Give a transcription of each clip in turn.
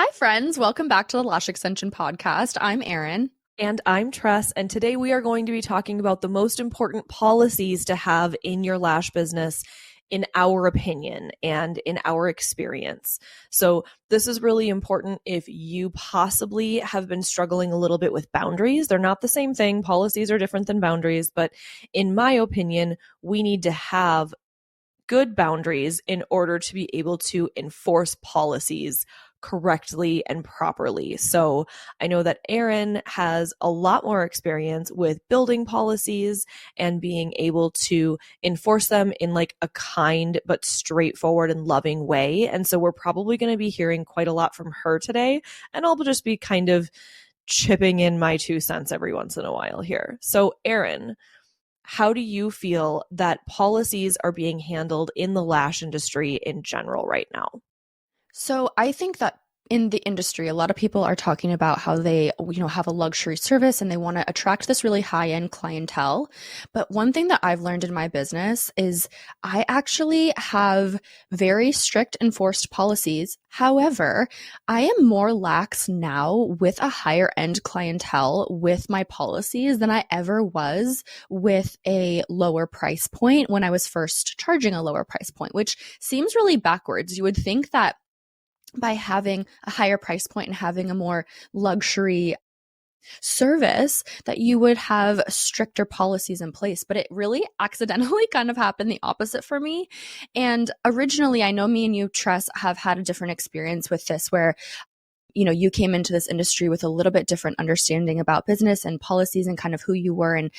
Hi, friends. Welcome back to the Lash Extension Podcast. I'm Erin. And I'm Tress, and today we are going to be talking about the most important policies to have in your lash business, in our opinion and in our experience. So, this is really important if you possibly have been struggling a little bit with boundaries. They're not the same thing. Policies are different than boundaries, but in my opinion, we need to have good boundaries in order to be able to enforce policies correctly and properly. So I know that Erin has a lot more experience with building policies and being able to enforce them in like a kind but straightforward and loving way. And so we're probably going to be hearing quite a lot from her today. And I'll just be kind of chipping in my 2 cents every once in a while here. So Erin, how do you feel that policies are being handled in the lash industry in general right now? So, I think that in the industry, a lot of people are talking about how they, have a luxury service and they want to attract this really high-end clientele. But one thing that I've learned in my business is I actually have very strict enforced policies. However, I am more lax now with a higher end clientele with my policies than I ever was with a lower price point when I was first charging a lower price point, which seems really backwards. You would think that by having a higher price point and having a more luxury service that you would have stricter policies in place, but it really accidentally kind of happened the opposite for me. And originally, I know me and you, Tress, have had a different experience with this where you came into this industry with a little bit different understanding about business and policies and kind of who you were. And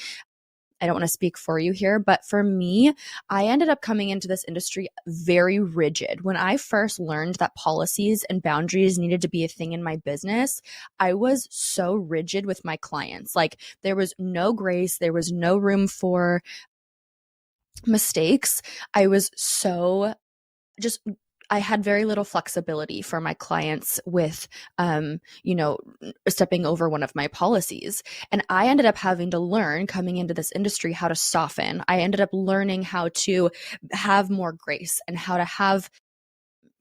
I don't want to speak for you here, but for me, I ended up coming into this industry very rigid. When I first learned that policies and boundaries needed to be a thing in my business, I was so rigid with my clients. Like there was no grace, there was no room for mistakes. I was so just I had very little flexibility for my clients with, stepping over one of my policies. And I ended up having to learn coming into this industry how to soften. I ended up learning how to have more grace and how to have,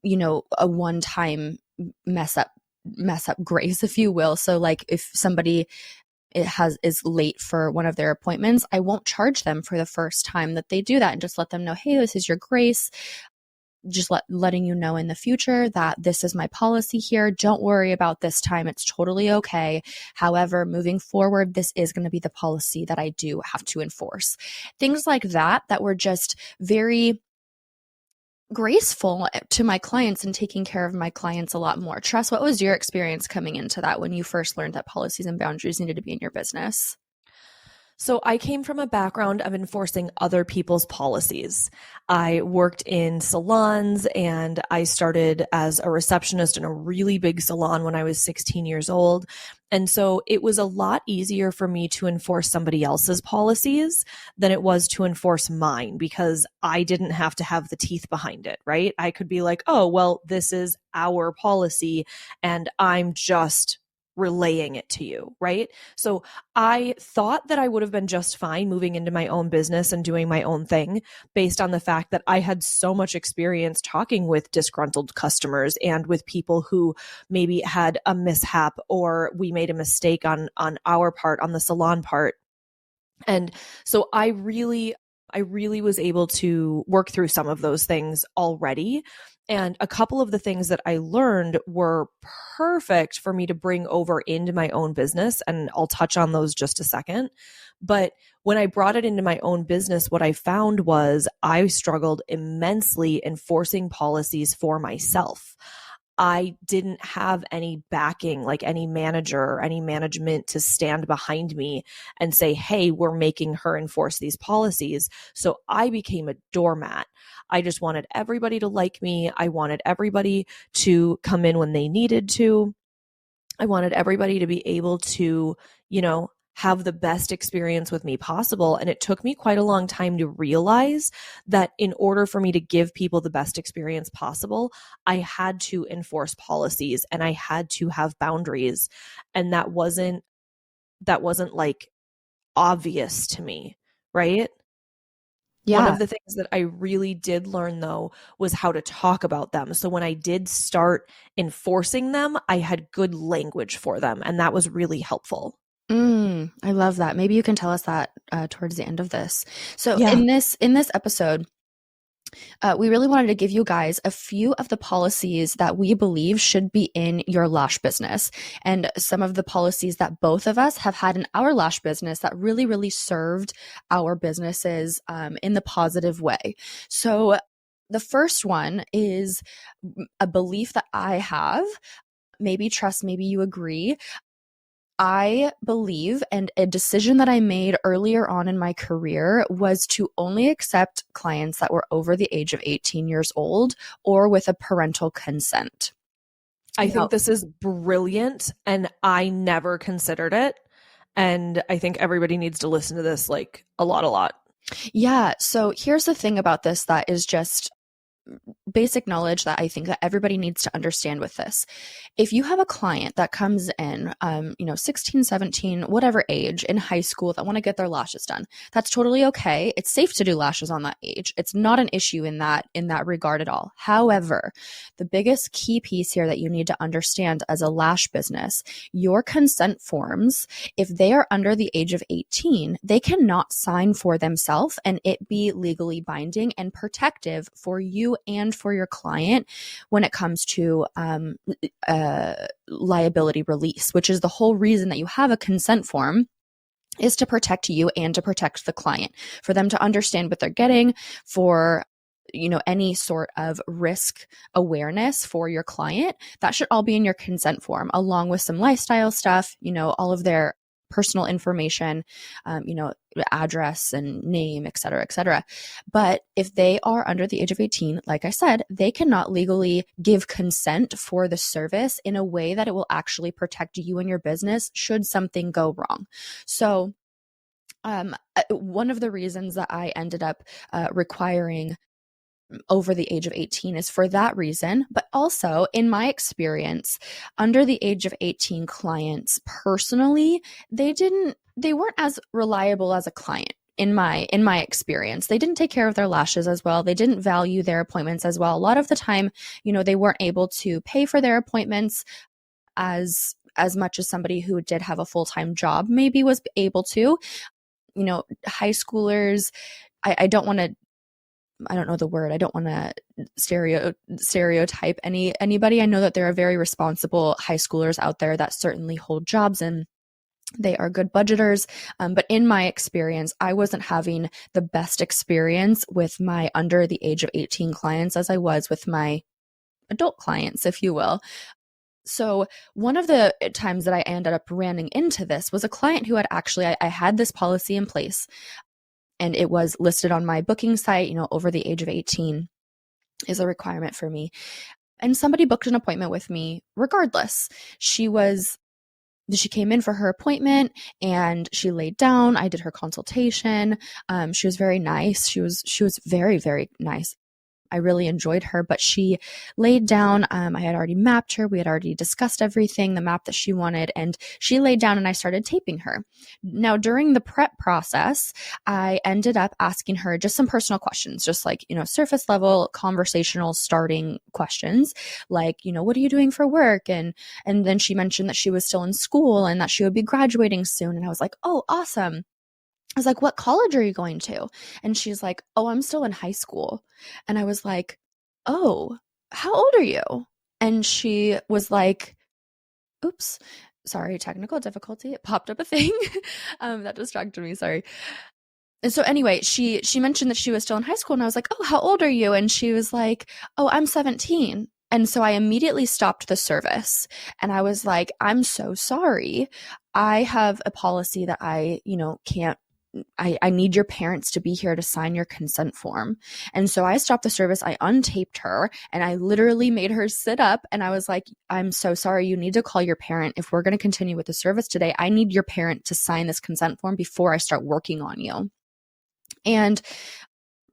a one-time mess up grace, if you will. So like if somebody is late for one of their appointments, I won't charge them for the first time that they do that and just let them know, hey, this is your grace. Just letting you know in the future that this is my policy here. Don't worry about this time. It's totally okay. However, moving forward, this is going to be the policy that I do have to enforce. Things like that were just very graceful to my clients and taking care of my clients a lot more. Tress, what was your experience coming into that when you first learned that policies and boundaries needed to be in your business? So I came from a background of enforcing other people's policies. I worked in salons and I started as a receptionist in a really big salon when I was 16 years old. And so it was a lot easier for me to enforce somebody else's policies than it was to enforce mine because I didn't have to have the teeth behind it, right? I could be like, oh, well, this is our policy and I'm just relaying it to you, right? So I thought that I would have been just fine moving into my own business and doing my own thing based on the fact that I had so much experience talking with disgruntled customers and with people who maybe had a mishap or we made a mistake on our part, on the salon part. And so I really was able to work through some of those things already. And a couple of the things that I learned were perfect for me to bring over into my own business. And I'll touch on those just a second. But when I brought it into my own business, what I found was I struggled immensely enforcing policies for myself. I didn't have any backing, like any manager or any management to stand behind me and say, hey, we're making her enforce these policies. So I became a doormat. I just wanted everybody to like me. I wanted everybody to come in when they needed to. I wanted everybody to be able to, have the best experience with me possible. And it took me quite a long time to realize that in order for me to give people the best experience possible, I had to enforce policies and I had to have boundaries. And that wasn't like obvious to me, right? One Yeah. of the things that I really did learn though was how to talk about them. So when I did start enforcing them, I had good language for them, and that was really helpful. I love that. Maybe you can tell us that towards the end of this. So Yeah. in this episode, we really wanted to give you guys a few of the policies that we believe should be in your lash business, and some of the policies that both of us have had in our lash business that really, really served our businesses in the positive way. So the first one is a belief that I have. Maybe trust, maybe you agree. I believe, and a decision that I made earlier on in my career was to only accept clients that were over the age of 18 years old or with a parental consent. I Now, think this is brilliant, and I never considered it. And I think everybody needs to listen to this like a lot, a lot. yeah, so here's the thing about this that is just basic knowledge that I think that everybody needs to understand with this. If you have a client that comes in, 16, 17, whatever age in high school that want to get their lashes done, that's totally okay. It's safe to do lashes on that age. It's not an issue in that regard at all. However, the biggest key piece here that you need to understand as a lash business, your consent forms, if they are under the age of 18, they cannot sign for themselves and it be legally binding and protective for you and for your client when it comes to liability release, which is the whole reason that you have a consent form, is to protect you and to protect the client, for them to understand what they're getting, for any sort of risk awareness for your client. That should all be in your consent form, along with some lifestyle stuff, all of their personal information, address and name, et cetera, et cetera. But if they are under the age of 18, like I said, they cannot legally give consent for the service in a way that it will actually protect you and your business should something go wrong. So, one of the reasons that I ended up requiring over the age of 18 is for that reason. But also, in my experience, under the age of 18 clients personally, they weren't as reliable as a client. In my experience, they didn't take care of their lashes as well. They didn't value their appointments as well. A lot of the time, they weren't able to pay for their appointments as much as somebody who did have a full-time job maybe was able to. High schoolers, I don't want to, I don't know the word. I don't want to stereotype anybody. I know that there are very responsible high schoolers out there that certainly hold jobs and they are good budgeters. But in my experience, I wasn't having the best experience with my under the age of 18 clients as I was with my adult clients, if you will. So one of the times that I ended up running into this was a client who had actually, I had this policy in place, and it was listed on my booking site, over the age of 18 is a requirement for me. And somebody booked an appointment with me regardless. She came in for her appointment and she laid down. I did her consultation. She was very nice. She was very, very nice. I really enjoyed her, but she laid down. I had already mapped her. We had already discussed everything, the map that she wanted, and she laid down and I started taping her. Now, during the prep process, I ended up asking her just some personal questions, just like, surface level conversational starting questions, like, what are you doing for work? And then she mentioned that she was still in school and that she would be graduating soon. And I was like, oh, awesome. I was like, what college are you going to? And she's like, oh, I'm still in high school. And I was like, oh, how old are you? And she was like, oops, sorry, technical difficulty. It popped up a thing that distracted me. Sorry. And so anyway, she mentioned that she was still in high school. And I was like, oh, how old are you? And she was like, oh, I'm 17. And so I immediately stopped the service and I was like, I'm so sorry. I have a policy that I can't. I need your parents to be here to sign your consent form. And so I stopped the service. I untaped her and I literally made her sit up. And I was like, I'm so sorry. You need to call your parent. If we're going to continue with the service today, I need your parent to sign this consent form before I start working on you. And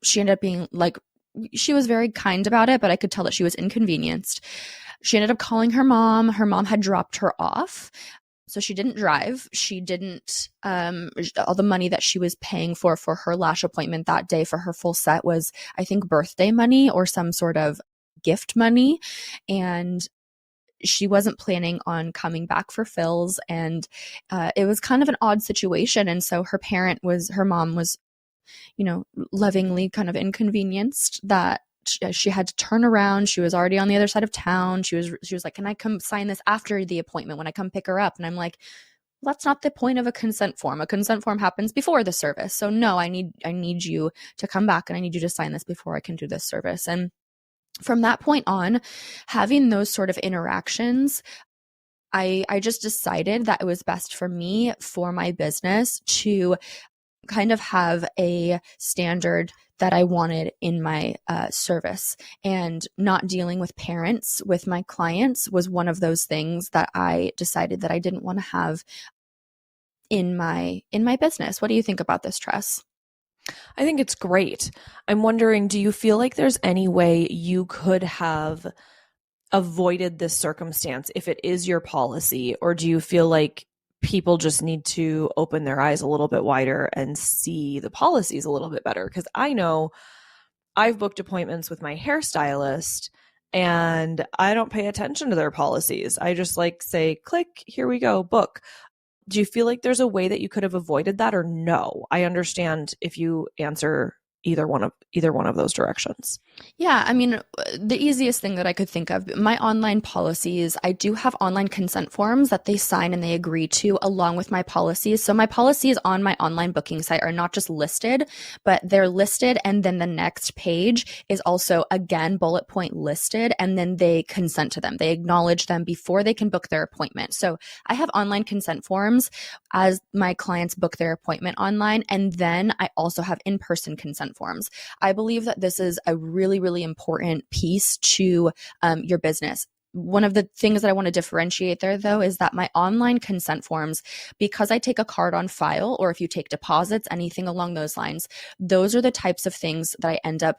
she ended up being like, she was very kind about it, but I could tell that she was inconvenienced. She ended up calling her mom. Her mom had dropped her off. So she didn't drive. She didn't, all the money that she was paying for her lash appointment that day for her full set was, I think, birthday money or some sort of gift money. And she wasn't planning on coming back for fills. And it was kind of an odd situation. And so her mom was, lovingly kind of inconvenienced that she had to turn around. She was already on the other side of town. She was like, can I come sign this after the appointment when I come pick her up? And I'm like, that's not the point of a consent form. A consent form happens before the service. So no, I need you to come back and I need you to sign this before I can do this service. And from that point on, having those sort of interactions, I just decided that it was best for me, for my business, to kind of have a standard that I wanted in my service. And not dealing with parents with my clients was one of those things that I decided that I didn't want to have in my business. What do you think about this, Tress? I think it's great. I'm wondering, do you feel like there's any way you could have avoided this circumstance if it is your policy, or do you feel like people just need to open their eyes a little bit wider and see the policies a little bit better? Because I know I've booked appointments with my hairstylist and I don't pay attention to their policies. I just say, click, here we go, book. Do you feel like there's a way that you could have avoided that, or no? I understand if you answer either one of those directions. Yeah, I mean, the easiest thing that I could think of, my online policies, I do have online consent forms that they sign and they agree to along with my policies. So my policies on my online booking site are not just listed, but they're listed, and then the next page is also, again, bullet point listed, and then they consent to them. They acknowledge them before they can book their appointment. So I have online consent forms as my clients book their appointment online, and then I also have in-person consent forms. I believe that this is a really, really important piece to your business. One of the things that I want to differentiate there, though, is that my online consent forms, because I take a card on file, or if you take deposits, anything along those lines, those are the types of things that I end up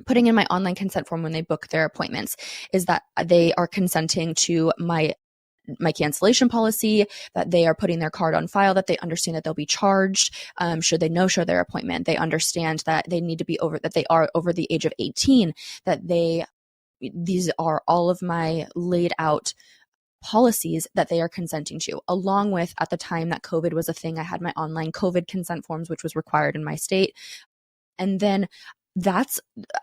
putting in my online consent form when they book their appointments, is that they are consenting to my cancellation policy, that they are putting their card on file, that they understand that they'll be charged should they no-show their appointment. They understand that they need to be that they are over the age of 18, that these are all of my laid out policies that they are consenting to, along with, at the time that COVID was a thing, I had my online COVID consent forms, which was required in my state. And then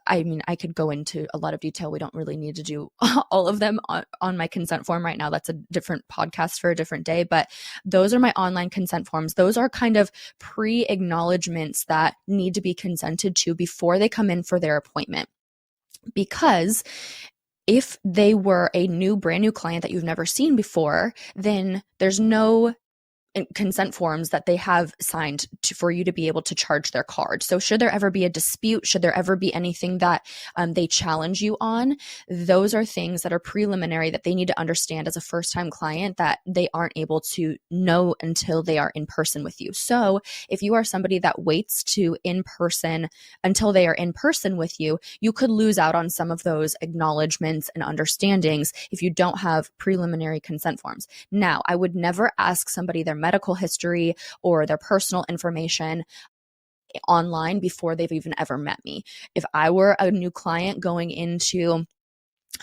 I could go into a lot of detail. We don't really need to do all of them on my consent form right now. That's a different podcast for a different day. But those are my online consent forms. Those are kind of pre-acknowledgements that need to be consented to before they come in for their appointment. Because if they were a brand new client that you've never seen before, then there's no consent forms that they have signed for you to be able to charge their card. So should there ever be a dispute, should there ever be anything that they challenge you on, those are things that are preliminary that they need to understand as a first-time client that they aren't able to know until they are in person with you. So if you are somebody that waits to until they are in person with you, you could lose out on some of those acknowledgments and understandings if you don't have preliminary consent forms. Now, I would never ask somebody their medical history or their personal information online before they've even ever met me. If I were a new client going into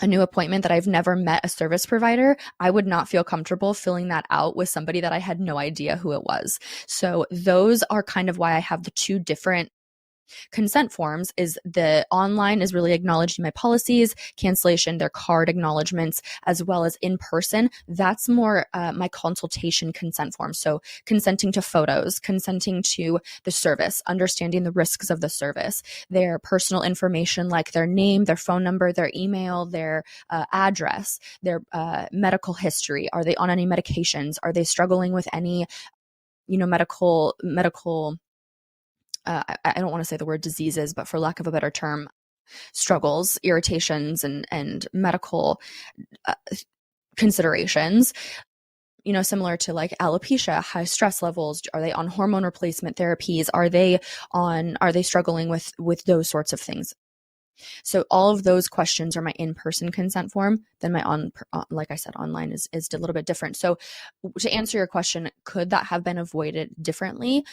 a new appointment that I've never met a service provider, I would not feel comfortable filling that out with somebody that I had no idea who it was. So those are kind of why I have the two different consent forms. Is the online is really acknowledging my policies, cancellation, their card acknowledgments, as well as in person. That's more my consultation consent form. So consenting to photos, consenting to the service, understanding the risks of the service, their personal information like their name, their phone number, their email, their address, their medical history. Are they on any medications? Are they struggling with any, medical I don't want to say the word diseases, but for lack of a better term, struggles, irritations, and medical considerations, similar to like alopecia, high stress levels. Are they on hormone replacement therapies? Are they struggling with those sorts of things? So all of those questions are my in-person consent form. Then my like I said, online is a little bit different. So to answer your question, could that have been avoided differently?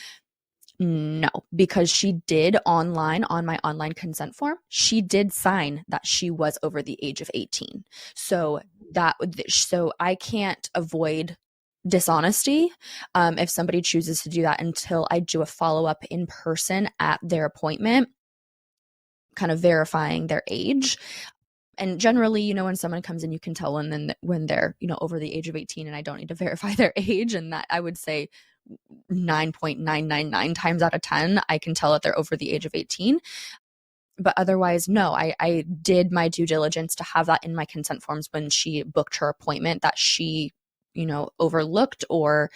No, because she did online on my online consent form, she did sign that she was over the age of 18. So so I can't avoid dishonesty if somebody chooses to do that until I do a follow-up in person at their appointment, kind of verifying their age. And generally, when someone comes in, you can tell when they're, over the age of 18, and I don't need to verify their age. And that, I would say, 9.999 times out of 10, I can tell that they're over the age of 18. But otherwise, no, I did my due diligence to have that in my consent forms when she booked her appointment that she, overlooked or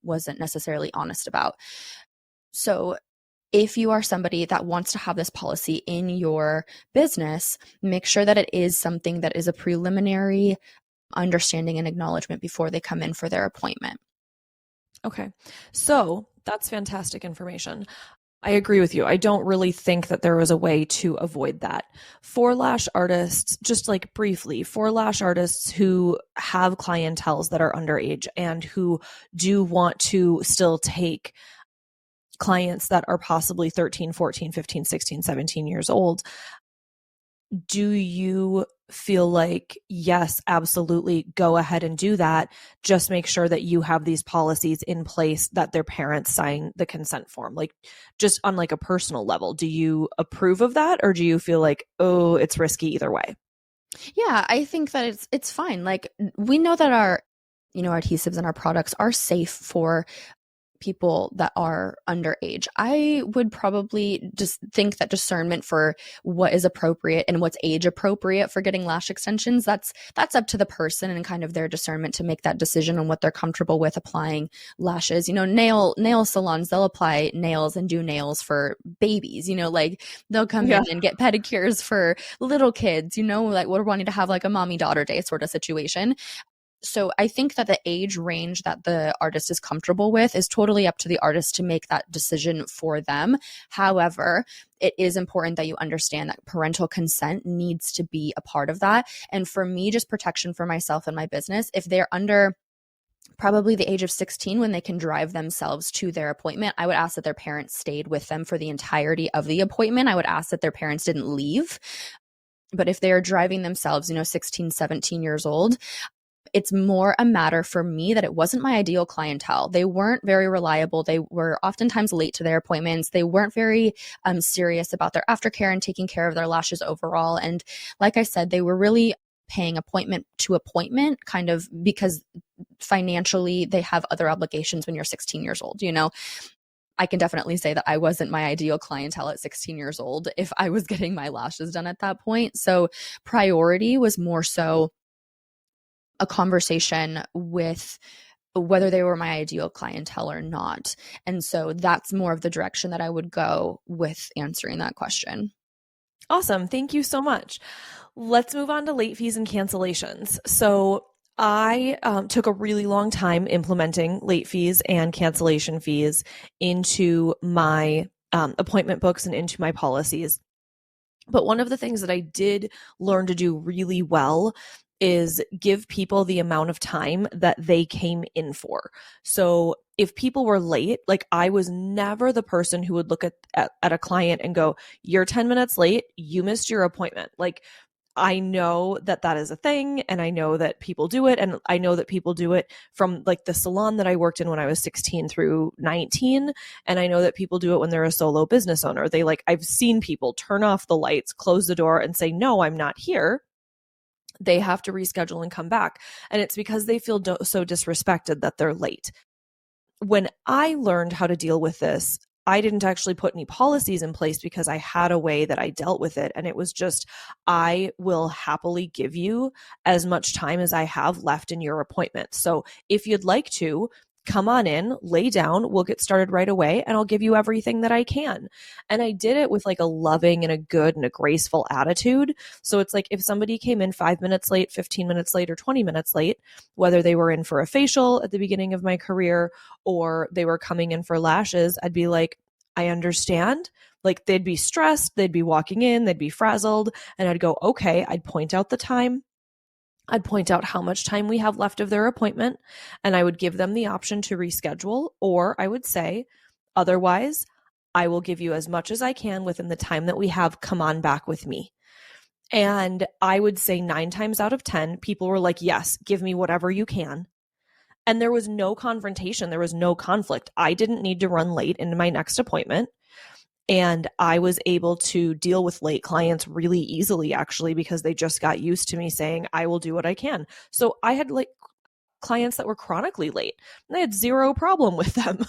wasn't necessarily honest about. So if you are somebody that wants to have this policy in your business, make sure that it is something that is a preliminary understanding and acknowledgement before they come in for their appointment. Okay. So that's fantastic information. I agree with you. I don't really think that there was a way to avoid that. For lash artists, just like briefly, for lash artists who have clienteles that are underage and who do want to still take clients that are possibly 13, 14, 15, 16, 17 years old, do you feel like, yes, absolutely, go ahead and do that? Just make sure that you have these policies in place, that their parents sign the consent form. Like, just on like a personal level, do you approve of that, or do you feel like, oh, it's risky either way? Yeah, I think that it's fine. Like, we know that our adhesives and our products are safe for people that are underage. I would probably just think that discernment for what is appropriate and what's age appropriate for getting lash extensions, that's up to the person and kind of their discernment to make that decision on what they're comfortable with applying lashes. Nail salons, they'll apply nails and do nails for babies, like they'll come in and get pedicures for little kids, like we're wanting to have like a mommy daughter day sort of situation. So I think that the age range that the artist is comfortable with is totally up to the artist to make that decision for them. However, it is important that you understand that parental consent needs to be a part of that. And for me, just protection for myself and my business, if they're under probably the age of 16 when they can drive themselves to their appointment, I would ask that their parents stayed with them for the entirety of the appointment. I would ask that their parents didn't leave. But if they're driving themselves, 16, 17 years old, it's more a matter for me that it wasn't my ideal clientele. They weren't very reliable. They were oftentimes late to their appointments. They weren't very serious about their aftercare and taking care of their lashes overall. And like I said, they were really paying appointment to appointment kind of because financially they have other obligations when you're 16 years old. I can definitely say that I wasn't my ideal clientele at 16 years old if I was getting my lashes done at that point. So priority was more so a conversation with whether they were my ideal clientele or not. And so that's more of the direction that I would go with answering that question. Awesome. Thank you so much. Let's move on to late fees and cancellations. So I took a really long time implementing late fees and cancellation fees into my appointment books and into my policies. But one of the things that I did learn to do really well is give people the amount of time that they came in for. So if people were late, like I was never the person who would look at a client and go, you're 10 minutes late, you missed your appointment. Like, I know that that is a thing, and I know that people do it, and I know that people do it from like the salon that I worked in when I was 16 through 19, and I know that people do it when they're a solo business owner. I've seen people turn off the lights, close the door, and say, no, I'm not here. They have to reschedule and come back, and it's because they feel so disrespected that they're late. When I learned how to deal with this, I didn't actually put any policies in place because I had a way that I dealt with it. And it was just, I will happily give you as much time as I have left in your appointment. So if you'd like to, come on in, lay down, we'll get started right away, and I'll give you everything that I can. And I did it with like a loving and a good and a graceful attitude. So it's like if somebody came in 5 minutes late, 15 minutes late, or 20 minutes late, whether they were in for a facial at the beginning of my career or they were coming in for lashes, I'd be like, I understand. Like they'd be stressed, they'd be walking in, they'd be frazzled, and I'd go, okay, I'd point out the time. I'd point out how much time we have left of their appointment, and I would give them the option to reschedule, or I would say, otherwise, I will give you as much as I can within the time that we have. Come on back with me. And I would say 9 times out of 10, people were like, yes, give me whatever you can. And there was no confrontation, there was no conflict. I didn't need to run late into my next appointment. And I was able to deal with late clients really easily, actually, because they just got used to me saying, I will do what I can. So I had like clients that were chronically late, and I had zero problem with them.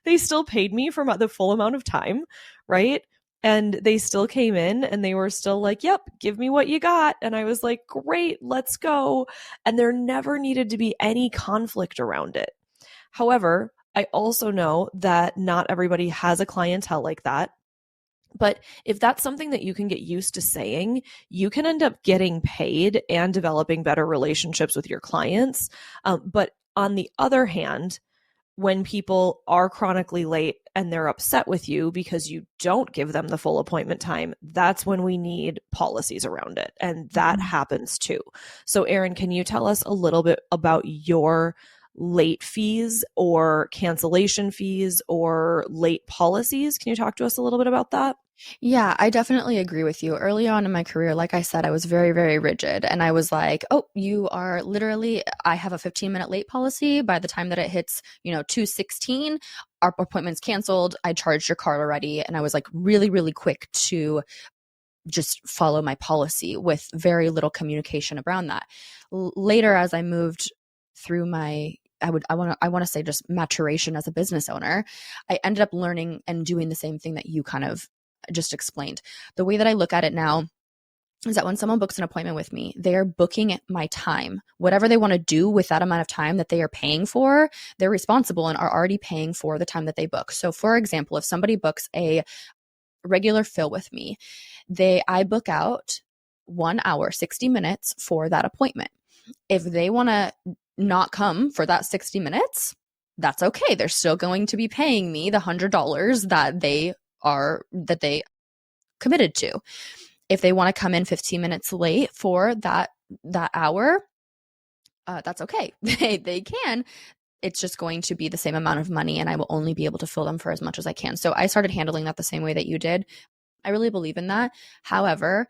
They still paid me for the full amount of time, right? And they still came in and they were still like, yep, give me what you got. And I was like, great, let's go. And there never needed to be any conflict around it. However, I also know that not everybody has a clientele like that. But if that's something that you can get used to saying, you can end up getting paid and developing better relationships with your clients. But on the other hand, when people are chronically late and they're upset with you because you don't give them the full appointment time, that's when we need policies around it. And that happens too. So, Erin, can you tell us a little bit about your late fees or cancellation fees or late policies? Can you talk to us a little bit about that? Yeah, I definitely agree with you. Early on in my career, like I said, I was very, very rigid. And I was like, oh, you are literally, I have a 15-minute late policy. By the time that it hits, 2:16, our appointment's canceled. I charged your card already. And I was like really, really quick to just follow my policy with very little communication around that. Later, as I moved through my I want to say just maturation as a business owner, I ended up learning and doing the same thing that you kind of just explained. The way that I look at it now is that when someone books an appointment with me, they are booking my time. Whatever they want to do with that amount of time that they are paying for, they're responsible and are already paying for the time that they book. So for example, if somebody books a regular fill with me, I book out 1 hour, 60 minutes for that appointment. If they want to not come for that 60 minutes, that's okay. They're still going to be paying me the $100 that they committed to. If they want to come in 15 minutes late for that hour, that's okay. They can. It's just going to be the same amount of money, and I will only be able to fill them for as much as I can. So I started handling that the same way that you did. I really believe in that. However,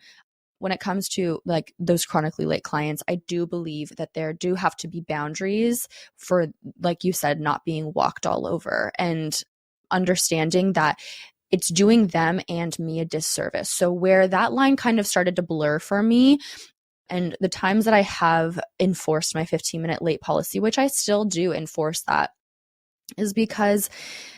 when it comes to like those chronically late clients, I do believe that there do have to be boundaries for, like you said, not being walked all over, and understanding that it's doing them and me a disservice. So where that line kind of started to blur for me, and the times that I have enforced my 15-minute late policy, which I still do enforce that, is because,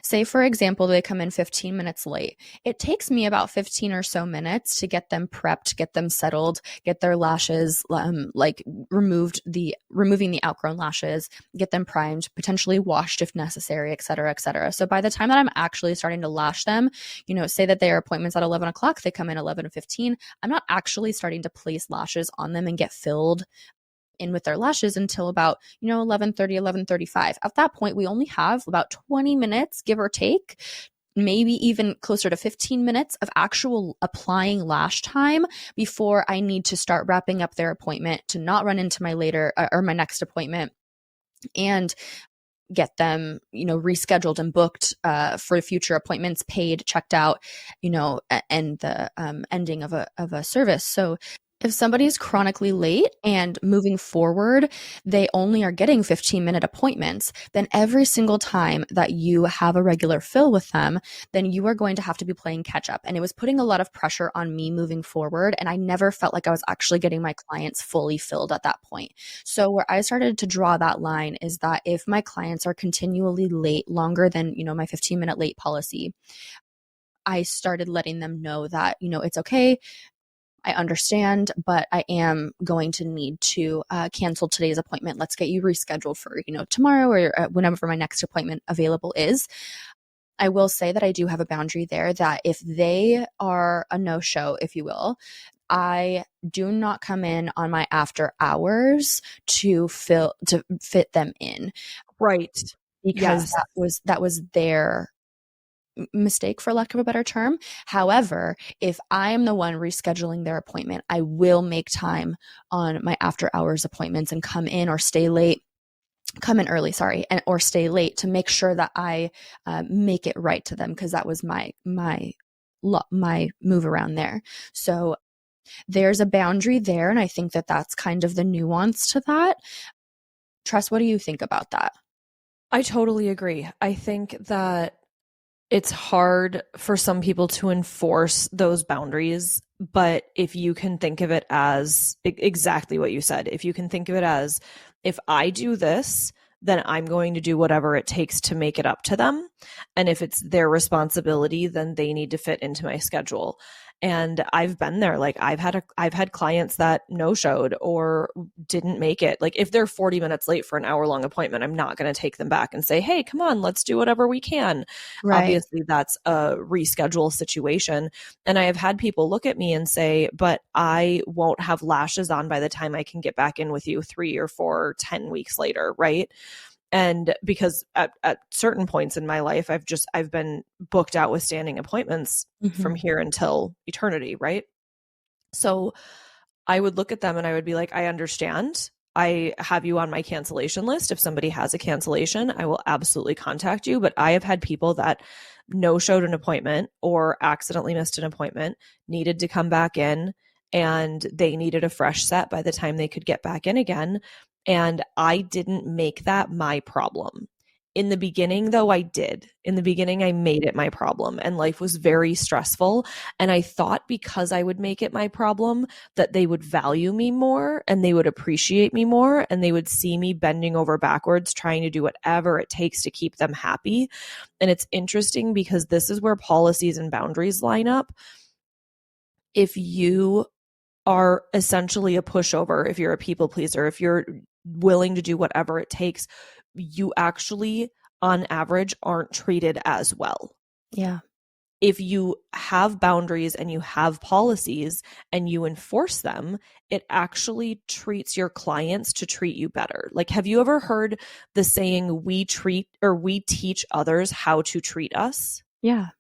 say, for example, they come in 15 minutes late. It takes me about 15 or so minutes to get them prepped, get them settled, get their lashes, removing the outgrown lashes, get them primed, potentially washed if necessary, et cetera, et cetera. So by the time that I'm actually starting to lash them, say that their appointment's at 11 o'clock, they come in 11:15. I'm not actually starting to place lashes on them and get filled in with their lashes until about 11:30, 11:35. At that point, we only have about 20 minutes, give or take, maybe even closer to 15 minutes of actual applying lash time before I need to start wrapping up their appointment to not run into my later or my next appointment, and get them rescheduled and booked for future appointments, paid, checked out, and the ending of a service. So if somebody's chronically late and moving forward, they only are getting 15-minute appointments, then every single time that you have a regular fill with them, then you are going to have to be playing catch up. And it was putting a lot of pressure on me moving forward. And I never felt like I was actually getting my clients fully filled at that point. So where I started to draw that line is that if my clients are continually late longer than, my 15-minute late policy, I started letting them know that, it's okay. I understand, but I am going to need to cancel today's appointment. Let's get you rescheduled for, tomorrow or whenever my next appointment available is. I will say that I do have a boundary there that if they are a no-show, if you will, I do not come in on my after hours to fit them in. Right. Because Yes. that was their mistake, for lack of a better term. However, if I am the one rescheduling their appointment, I will make time on my after hours appointments and come in early, sorry, and or stay late to make sure that I make it right to them, because that was my move around there. So there's a boundary there, and I think that that's kind of the nuance to that. Tress, what do you think about that? I totally agree. I think that it's hard for some people to enforce those boundaries, but if you can think of it as exactly what you said, if you can think of it as, if I do this, then I'm going to do whatever it takes to make it up to them. And if it's their responsibility, then they need to fit into my schedule. And I've been there. Like I've had clients that no showed or didn't make it. Like if they're 40 minutes late for an hour-long appointment, I'm not going to take them back and say, hey, come on, let's do whatever we can. Right. Obviously, that's a reschedule situation. And I have had people look at me and say, but I won't have lashes on by the time I can get back in with you 3 or 4 or 10 weeks later, right? And because at certain points in my life, I've been booked out with standing appointments from here until eternity, right? So I would look at them and I would be like, I understand. I have you on my cancellation list. If somebody has a cancellation, I will absolutely contact you. But I have had people that no-showed an appointment or accidentally missed an appointment, needed to come back in, and they needed a fresh set by the time they could get back in again. And I didn't make that my problem. In the beginning, though, I did. In the beginning, I made it my problem, and life was very stressful. And I thought because I would make it my problem, that they would value me more and they would appreciate me more and they would see me bending over backwards, trying to do whatever it takes to keep them happy. And it's interesting because this is where policies and boundaries line up. If you are essentially a pushover, if you're a people pleaser, if you're willing to do whatever it takes, you actually, on average, aren't treated as well. Yeah. If you have boundaries and you have policies and you enforce them, it actually treats your clients to treat you better. Like, have you ever heard the saying, we teach others how to treat us? Yeah.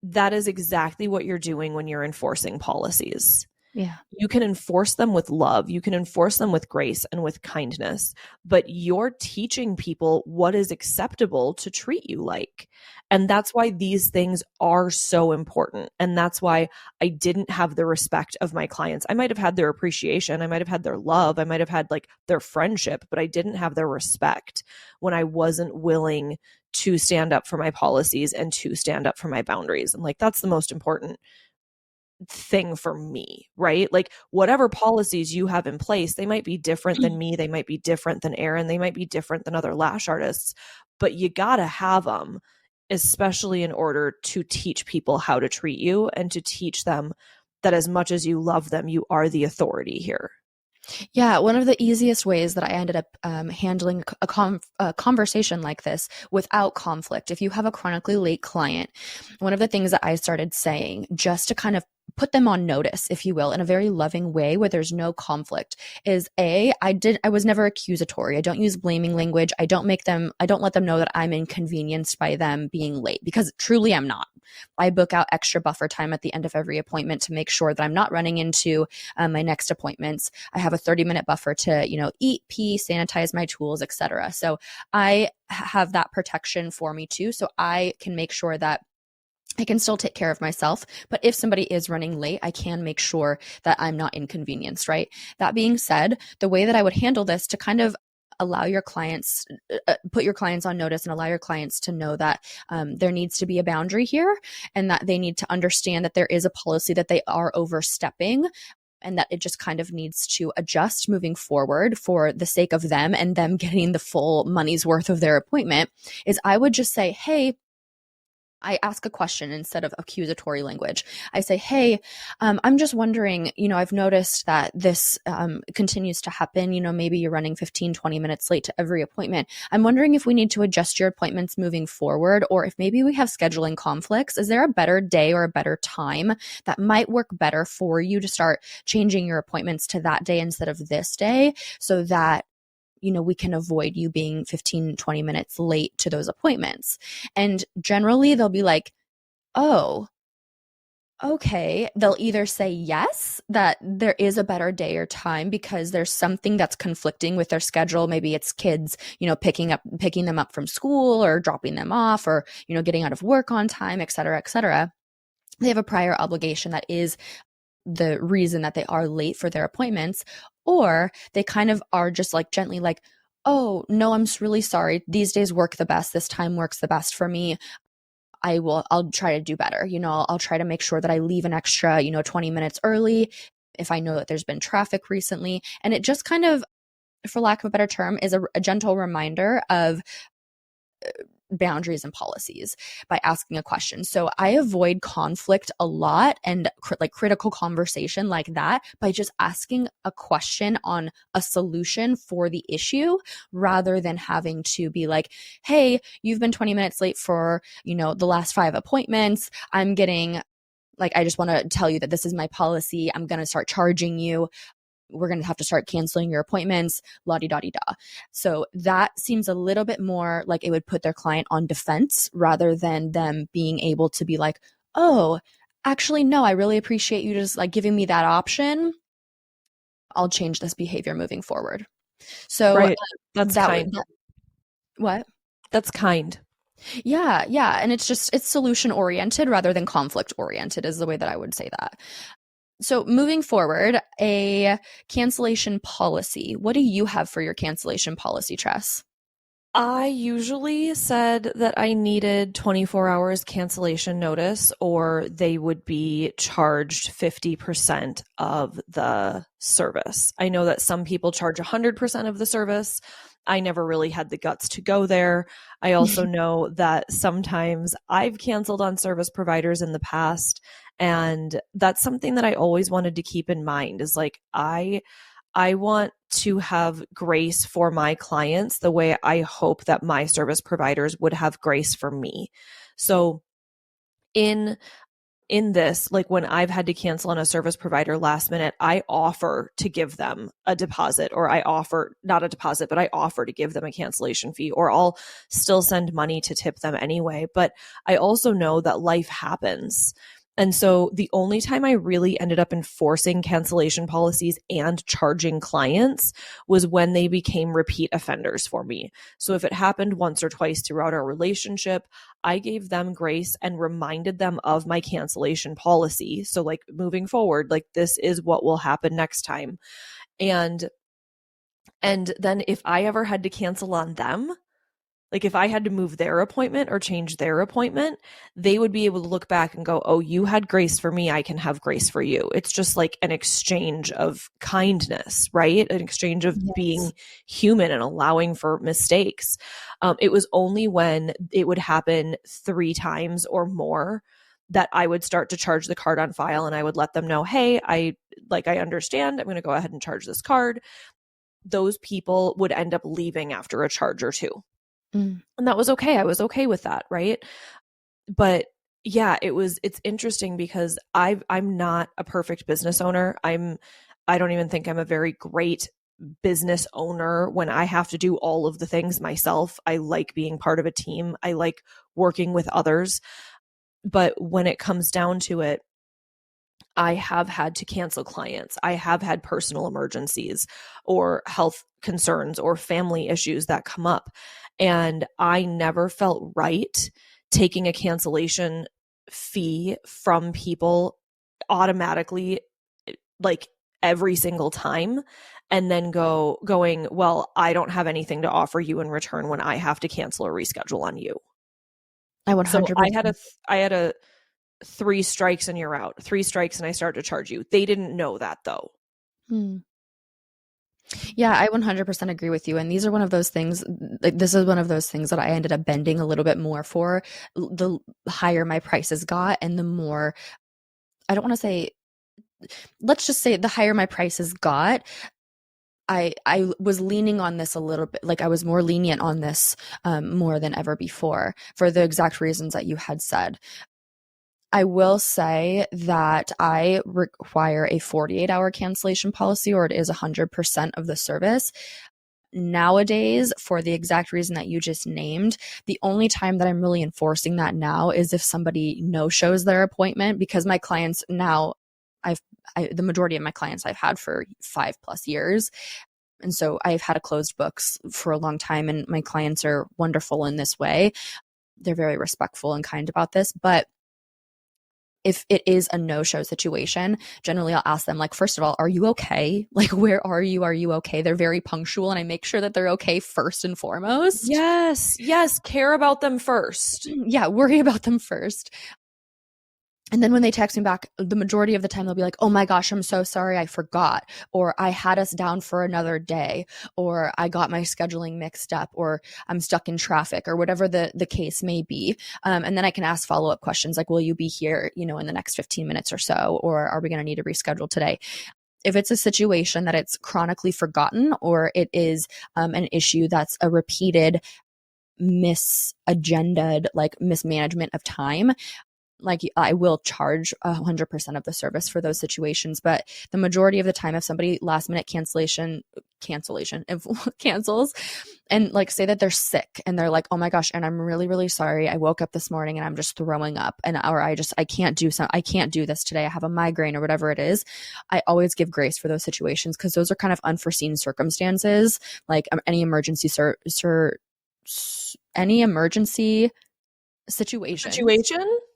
That is exactly what you're doing when you're enforcing policies. Yeah. You can enforce them with love. You can enforce them with grace and with kindness, but you're teaching people what is acceptable to treat you like. And that's why these things are so important. And that's why I didn't have the respect of my clients. I might have had their appreciation. I might have had their love. I might have had like their friendship, but I didn't have their respect when I wasn't willing to stand up for my policies and to stand up for my boundaries. And like, that's the most important thing for me, right? Like whatever policies you have in place, they might be different than me. They might be different than Erin. They might be different than other lash artists, but you got to have them, especially in order to teach people how to treat you and to teach them that as much as you love them, you are the authority here. Yeah, one of the easiest ways that I ended up handling a conversation like this without conflict, if you have a chronically late client, one of the things that I started saying just to kind of put them on notice, if you will, in a very loving way where there's no conflict is I was never accusatory. I don't use blaming language. I don't let them know that I'm inconvenienced by them being late, because truly I'm not. I book out extra buffer time at the end of every appointment to make sure that I'm not running into my next appointments. I have a 30-minute buffer to, eat, pee, sanitize my tools, etc. So I have that protection for me too. So I can make sure that I can still take care of myself, but if somebody is running late, I can make sure that I'm not inconvenienced, right? That being said, the way that I would handle this to kind of allow your clients, put your clients on notice and allow your clients to know that there needs to be a boundary here and that they need to understand that there is a policy that they are overstepping and that it just kind of needs to adjust moving forward for the sake of them and them getting the full money's worth of their appointment, is I would just say, hey, I ask a question instead of accusatory language. I say, hey, I'm just wondering, I've noticed that this continues to happen. Maybe you're running 15, 20 minutes late to every appointment. I'm wondering if we need to adjust your appointments moving forward, or if maybe we have scheduling conflicts. Is there a better day or a better time that might work better for you to start changing your appointments to that day instead of this day, so that we can avoid you being 15, 20 minutes late to those appointments. And generally they'll be like, oh, okay. They'll either say yes, that there is a better day or time because there's something that's conflicting with their schedule. Maybe it's kids, picking them up from school or dropping them off, or, getting out of work on time, et cetera, et cetera. They have a prior obligation that is the reason that they are late for their appointments, or they kind of are just like gently like, oh, no, I'm really sorry. These days work the best. This time works the best for me. I'll try to do better. I'll try to make sure that I leave an extra, 20 minutes early if I know that there's been traffic recently. And it just kind of, for lack of a better term, is a gentle reminder of boundaries and policies by asking a question. So I avoid conflict a lot and critical conversation like that by just asking a question on a solution for the issue, rather than having to be like, hey, you've been 20 minutes late for, the last 5 appointments. I'm getting I just want to tell you that this is my policy. I'm going to start charging you. We're going to have to start canceling your appointments, la-di-da-di-da. So that seems a little bit more like it would put their client on defense, rather than them being able to be like, oh, actually, no, I really appreciate you just giving me that option. I'll change this behavior moving forward. So right. That's kind. What? That's kind. Yeah. Yeah. And it's solution oriented rather than conflict oriented is the way that I would say that. So moving forward, a cancellation policy. What do you have for your cancellation policy, Tress? I usually said that I needed 24 hours cancellation notice, or they would be charged 50% of the service. I know that some people charge 100% of the service. I never really had the guts to go there. I also know that sometimes I've canceled on service providers in the past, and that's something that I always wanted to keep in mind is I want to have grace for my clients the way I hope that my service providers would have grace for me. So in this, when I've had to cancel on a service provider last minute, I offer to give them a deposit, or I offer not a deposit, but I offer to give them a cancellation fee, or I'll still send money to tip them anyway. But I also know that life happens. And so the only time I really ended up enforcing cancellation policies and charging clients was when they became repeat offenders for me. So if it happened once or twice throughout our relationship, I gave them grace and reminded them of my cancellation policy. So moving forward, this is what will happen next time. And then if I ever had to cancel on them, if I had to move their appointment or change their appointment, they would be able to look back and go, oh, you had grace for me, I can have grace for you. It's just an exchange of kindness, right? An exchange of being human and allowing for mistakes. It was only when it would happen 3 times or more that I would start to charge the card on file, and I would let them know, hey, I understand, I'm going to go ahead and charge this card. Those people would end up leaving after a charge or 2. And that was okay. I was okay with that, right? But yeah, it's interesting because I'm not a perfect business owner. I don't even think I'm a very great business owner when I have to do all of the things myself. I like being part of a team. I like working with others. But when it comes down to it, I have had to cancel clients. I have had personal emergencies or health concerns or family issues that come up. And I never felt right taking a cancellation fee from people automatically, every single time, and then going, well, I don't have anything to offer you in return when I have to cancel or reschedule on you. I 100%. So I had a 3 strikes and you're out. 3 strikes and I start to charge you. They didn't know that though. Yeah, I 100% agree with you. And these are one of those things, this is one of those things that I ended up bending a little bit more for. The higher my prices got, and the more, I don't want to say, let's just say the higher my prices got, I was leaning on this a little bit. I was more lenient on this more than ever before, for the exact reasons that you had said. I will say that I require a 48-hour cancellation policy, or it is 100% of the service. nowadays, for the exact reason that you just named, the only time that I'm really enforcing that now is if somebody no-shows their appointment, because my clients now, the majority of my clients I've had for 5+ years. And so I've had a closed books for a long time, and my clients are wonderful in this way. They're very respectful and kind about this. But if it is a no-show situation, generally I'll ask them, like, first of all, are you okay? Like, where are you? Are you okay? They're very punctual, and I make sure that they're okay first and foremost. Yes. Care about them first. Yeah, worry about them first. And then when they text me back, the majority of the time they'll be like, oh my gosh, I'm so sorry, I forgot. Or I had us down for another day. Or I got my scheduling mixed up. Or I'm stuck in traffic, or whatever the case may be. And then I can ask follow-up questions like, will you be here, in the next 15 minutes or so? Or are we going to need to reschedule today? If it's a situation that it's chronically forgotten, or it is an issue that's a repeated misagended, like mismanagement of time, like I will charge 100% of the service for those situations. But the majority of the time, if somebody last minute if cancels and like say that they're sick and they're like, oh my gosh, and I'm really, really sorry, I woke up this morning and I'm just throwing up, or I can't do this today, I have a migraine, or whatever it is, I always give grace for those situations, because those are kind of unforeseen circumstances. Like any emergency situation.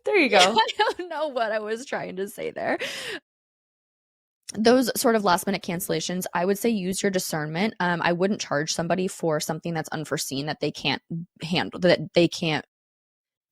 There you go. I don't know what I was trying to say there. Those sort of last minute cancellations, I would say use your discernment. I wouldn't charge somebody for something that's unforeseen, that they can't handle, that they can't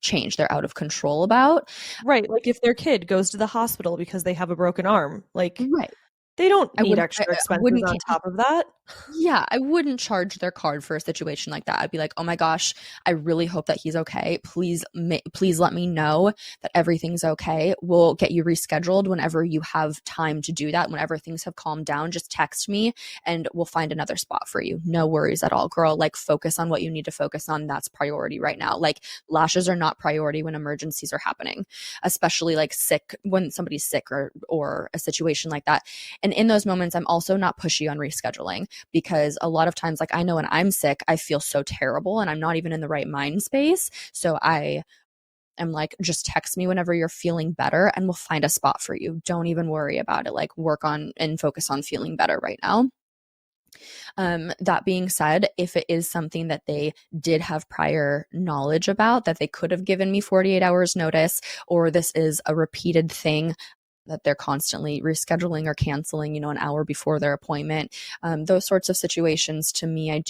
change, they're out of control about. Right. Like if their kid goes to the hospital because they have a broken arm, like right. They don't need extra expenses on top of that. Yeah, I wouldn't charge their card for a situation like that. I'd be like, oh my gosh, I really hope that he's okay. Please let me know that everything's okay. We'll get you rescheduled whenever you have time to do that. Whenever things have calmed down, just text me and we'll find another spot for you. No worries at all, girl. Like, focus on what you need to focus on. That's priority right now. Like, lashes are not priority when emergencies are happening, especially like when somebody's sick or a situation like that. And in those moments, I'm also not pushy on rescheduling, because a lot of times, like, I know when I'm sick, I feel so terrible and I'm not even in the right mind space. So I am like, just text me whenever you're feeling better and we'll find a spot for you. Don't even worry about it. Like, work on and focus on feeling better right now. That being said, if it is something that they did have prior knowledge about, that they could have given me 48 hours notice, or this is a repeated thing that they're constantly rescheduling or canceling, an hour before their appointment. Those sorts of situations, to me, I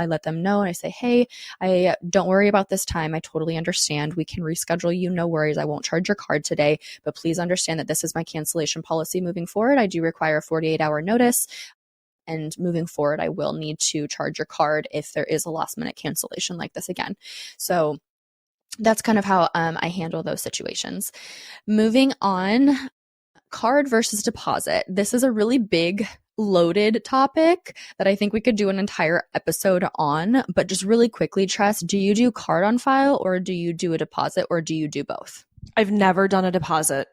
let them know and I say, hey, I don't worry about this time. I totally understand. We can reschedule you. No worries. I won't charge your card today, but please understand that this is my cancellation policy moving forward. I do require a 48-hour notice. And moving forward, I will need to charge your card if there is a last minute cancellation like this again. So that's kind of how I handle those situations. Moving on, card versus deposit. This is a really big, loaded topic that I think we could do an entire episode on. But just really quickly, Tress, do you do card on file, or do you do a deposit, or do you do both? I've never done a deposit.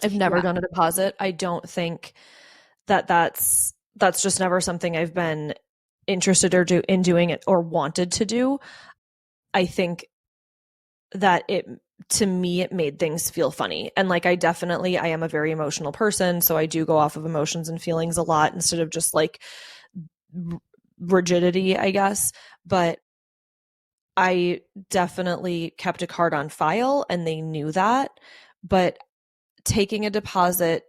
I don't think that's just never something I've been interested in doing it or wanted to do. I think that to me, it made things feel funny. And like, I am a very emotional person. So I do go off of emotions and feelings a lot instead of just like rigidity, I guess. But I definitely kept a card on file and they knew that. But taking a deposit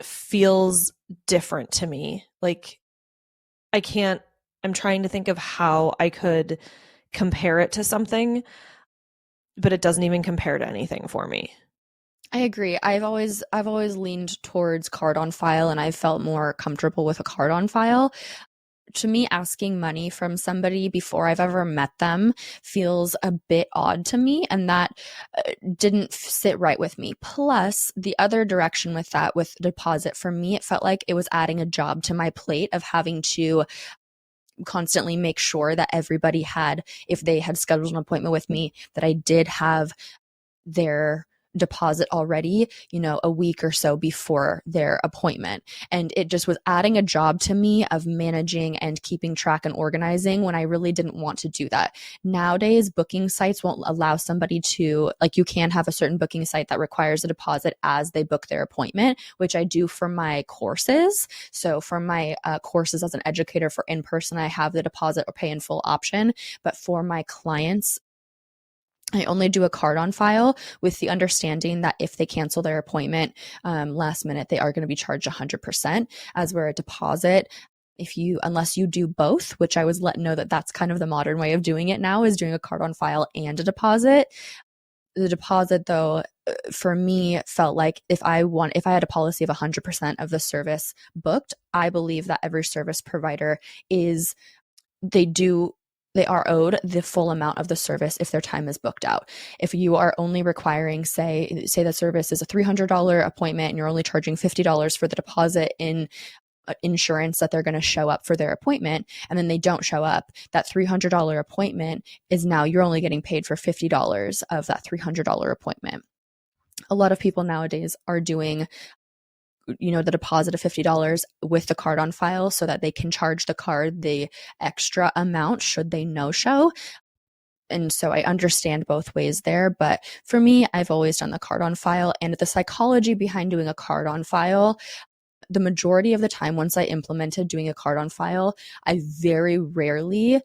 feels different to me. Like, I'm trying to think of how I could compare it to something, but it doesn't even compare to anything for me. I agree. I've always leaned towards card on file, and I've felt more comfortable with a card on file. To me, asking money from somebody before I've ever met them feels a bit odd to me, and that didn't sit right with me. Plus, the other direction with that, with deposit, for me, it felt like it was adding a job to my plate of having to constantly make sure that everybody had, if they had scheduled an appointment with me, that I did have their deposit already, a week or so before their appointment. And it just was adding a job to me of managing and keeping track and organizing when I really didn't want to do that. Nowadays, booking sites won't allow somebody to, like, you can have a certain booking site that requires a deposit as they book their appointment, which I do for my courses. So for my courses as an educator for in-person, I have the deposit or pay in full option. But for my clients, I only do a card on file with the understanding that if they cancel their appointment last minute, they are going to be charged 100%, as where a deposit, unless you do both, which I was let know that that's kind of the modern way of doing it now, is doing a card on file and a deposit. The deposit, though, for me felt like if I had a policy of 100% of the service booked, I believe that every service provider they are owed the full amount of the service if their time is booked out. If you are only requiring, say the service is a $300 appointment and you're only charging $50 for the deposit in insurance that they're going to show up for their appointment, and then they don't show up, that $300 appointment is now you're only getting paid for $50 of that $300 appointment. A lot of people nowadays are doing the deposit of $50 with the card on file so that they can charge the card the extra amount should they no show. And so I understand both ways there. But for me, I've always done the card on file, and the psychology behind doing a card on file, the majority of the time, once I implemented doing a card on file, I very rarely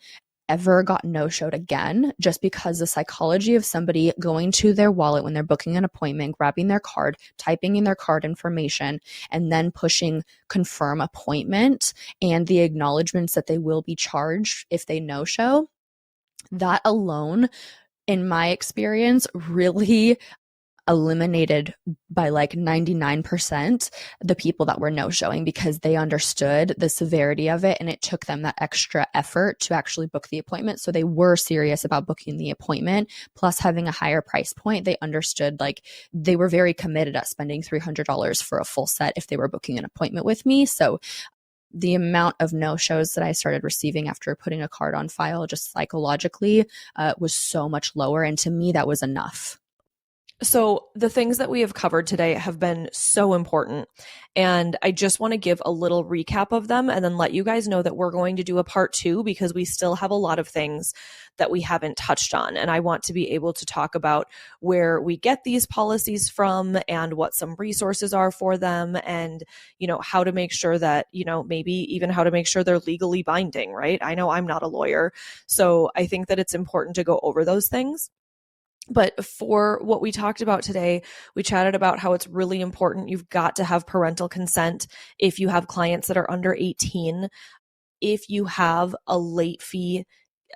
ever got no-showed again, just because the psychology of somebody going to their wallet when they're booking an appointment, grabbing their card, typing in their card information, and then pushing confirm appointment and the acknowledgments that they will be charged if they no-show, that alone, in my experience, really eliminated by like 99% the people that were no-showing, because they understood the severity of it and it took them that extra effort to actually book the appointment. So they were serious about booking the appointment, plus having a higher price point. They understood, like, they were very committed at spending $300 for a full set if they were booking an appointment with me. So the amount of no-shows that I started receiving after putting a card on file, just psychologically, was so much lower. And to me, that was enough. So the things that we have covered today have been so important, and I just want to give a little recap of them and then let you guys know that we're going to do a part 2 because we still have a lot of things that we haven't touched on. And I want to be able to talk about where we get these policies from and what some resources are for them, and, how to make sure that, maybe even how to make sure they're legally binding, right? I know I'm not a lawyer, so I think that it's important to go over those things. But for what we talked about today, we chatted about how it's really important. You've got to have parental consent if you have clients that are under 18. If you have a late fee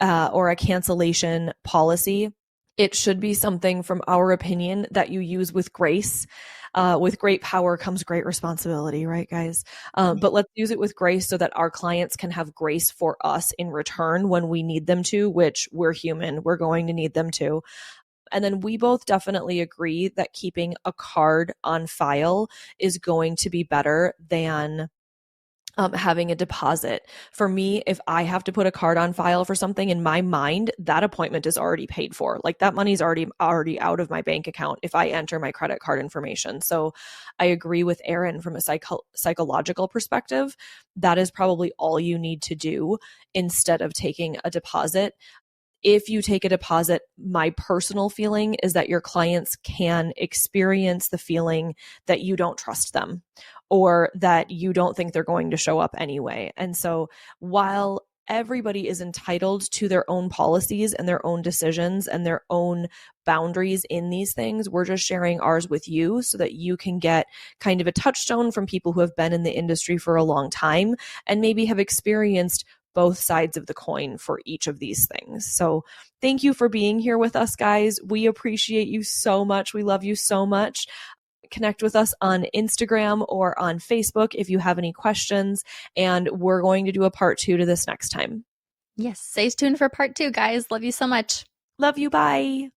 or a cancellation policy, it should be something, from our opinion, that you use with grace. With great power comes great responsibility, right, guys? But let's use it with grace so that our clients can have grace for us in return when we need them to, which we're human. We're going to need them to. And then we both definitely agree that keeping a card on file is going to be better than having a deposit. For me, if I have to put a card on file for something, in my mind, that appointment is already paid for. Like, that money's already out of my bank account if I enter my credit card information. So I agree with Erin from a psychological perspective. That is probably all you need to do instead of taking a deposit. If you take a deposit, my personal feeling is that your clients can experience the feeling that you don't trust them or that you don't think they're going to show up anyway. And so while everybody is entitled to their own policies and their own decisions and their own boundaries in these things, we're just sharing ours with you so that you can get kind of a touchstone from people who have been in the industry for a long time and maybe have experienced both sides of the coin for each of these things. So thank you for being here with us, guys. We appreciate you so much. We love you so much. Connect with us on Instagram or on Facebook if you have any questions, and we're going to do a part 2 to this next time. Yes, stay tuned for part 2, guys. Love you so much. Love you. Bye.